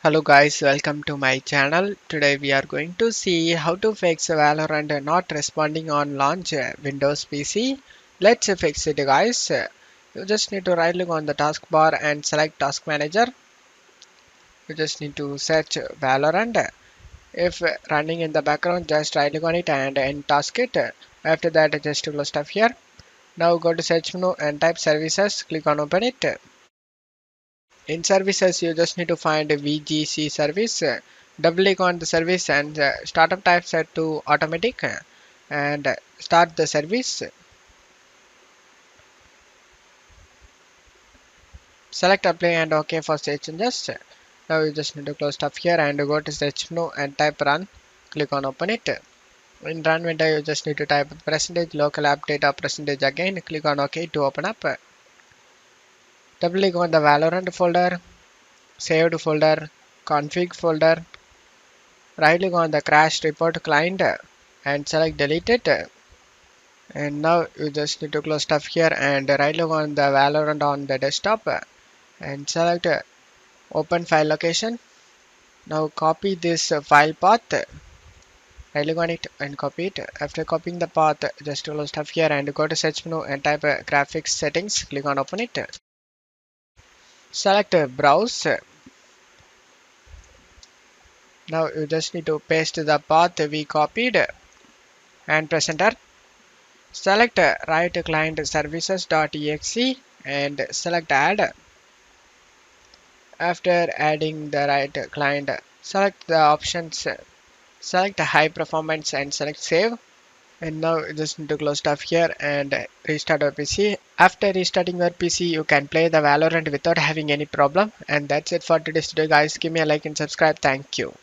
Hello guys, welcome to my channel. Today we are going to see how to fix Valorant not responding on launch Windows PC. Let's fix it guys. You just need to right click on the taskbar and select task manager. You just need to search Valorant. If running in the background, just right click on it and end task it. After that just close stuff here. Now go to search menu and type services, click on open it. In services, you just need to find a VGC service. Double click on the service and startup type set to automatic and start the service. Select apply and OK for stage changes. Now you just need to close stuff here and go to search menu and type run. Click on open it. In run window, you just need to type percentage local app data percentage again. Click on OK to open up. Double click on the Valorant folder, saved folder, config folder. Right click on the crash report client and select delete it. And now you just need to close stuff here and right click on the Valorant on the desktop and select open file location. Now copy this file path. Right click on it and copy it. After copying the path, just close stuff here and go to search menu and type graphics settings. Click on open it. Select browse. Now you just need to paste the path we copied and press enter. Select write client services.exe and select add. After adding the right client, select the options, select high performance and select save. And now you just need to close stuff here and restart your PC. After restarting your PC, you can play the Valorant without having any problem. And that's it for today's video guys. Give me a like and subscribe. Thank you.